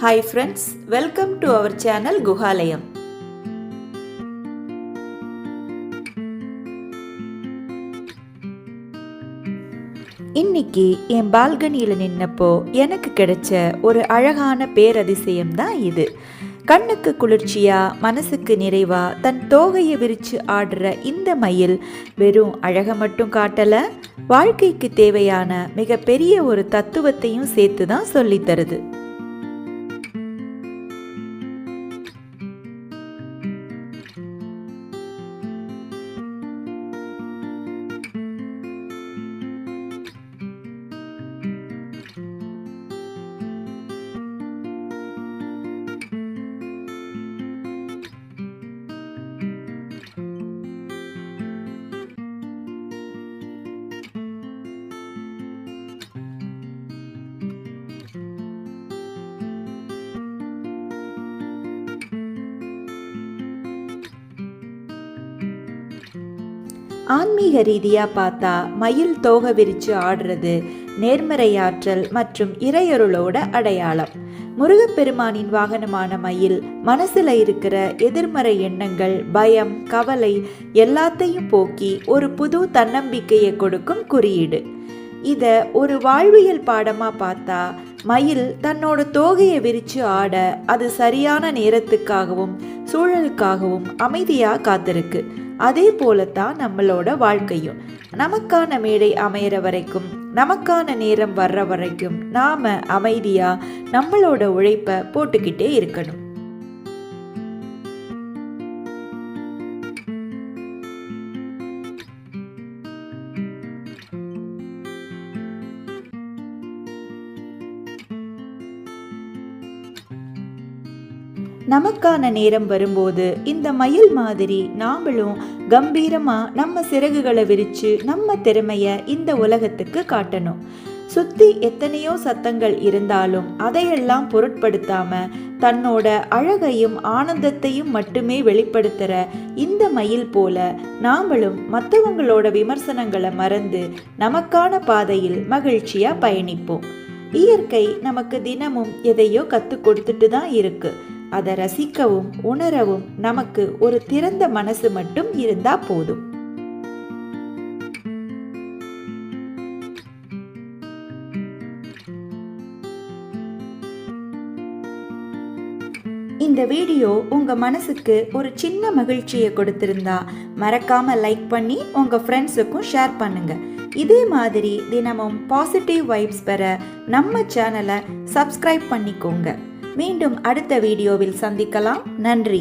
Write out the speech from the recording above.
Hi friends, welcome to our channel குஹாலயம். இன்னைக்கு என் பால்கனியில் நின்னப்போ எனக்கு கிடைச்ச ஒரு அழகான பேரதிசயம் தான் இது. கண்ணுக்கு குளிர்ச்சியா மனசுக்கு நிறைவா தன் தோகையை விரிச்சு ஆடுற இந்த மயில் வெறும் அழக மட்டும் காட்டல, வாழ்க்கைக்கு தேவையான மிகப்பெரிய ஒரு தத்துவத்தையும் சேர்த்து தான் சொல்லி தருது. ஆன்மீக ரீதியாக பார்த்தா மயில் தோகை விரித்து ஆடுறது நேர்மறையாற்றல் மற்றும் இறையருளோட அடையாளம். முருகப்பெருமானின் வாகனமான மயில் மனசுல இருக்கிற எதிர்மறை எண்ணங்கள், பயம், கவலை எல்லாத்தையும் போக்கி ஒரு புது தன்னம்பிக்கையை கொடுக்கும் குறியீடு. இதை ஒரு வாழ்வியல் பாடமாக பார்த்தா மயில் தன்னோட தோகையை விரித்து ஆட அது சரியான நேரத்துக்காகவும் சூழலுக்காகவும் அமைதியாக காத்திருக்கு. அதே போலத்தான் நம்மளோட வாழ்க்கையும். நமக்கான மேடை அமையிற வரைக்கும், நமக்கான நேரம் வர்ற வரைக்கும் நாம அமைதியா நம்மளோட உழைப்பை போட்டுக்கிட்டே இருக்கணும். நமக்கான நேரம் வரும்போது இந்த மயில் மாதிரி நாமளும் கம்பீரமா நம்ம சிறகுகளை விரிச்சு நம்ம திறமைய இந்த உலகத்துக்கு காட்டணும். சுத்தி எத்தனையோ சத்தங்கள் இருந்தாலும் அதையெல்லாம் பொருட்படுத்தாம தன்னோட அழகையும் ஆனந்தத்தையும் மட்டுமே வெளிப்படுத்துற இந்த மயில் போல நாமளும் மற்றவங்களோட விமர்சனங்களை மறந்து நமக்கான பாதையில் மகிழ்ச்சியா பயணிப்போம். இயற்கை நமக்கு தினமும் எதையோ கற்றுக் கொடுத்துட்டு தான் இருக்கு. அதை ரசிக்கவும் உணரவும் நமக்கு ஒரு திறந்த மனசு மட்டும் இருந்தா போதும். இந்த வீடியோ உங்க மனசுக்கு ஒரு சின்ன மகிழ்ச்சியை கொடுத்திருந்தா மறக்காம லைக் பண்ணி உங்க ஃப்ரெண்ட்ஸுக்கும் ஷேர் பண்ணுங்க. இதே மாதிரி தினமும் பாசிட்டிவ் வைப்ஸ் பெற நம்ம சேனலை சப்ஸ்கிரைப் பண்ணிக்கோங்க. மீண்டும் அடுத்த வீடியோவில் சந்திக்கலாம். நன்றி.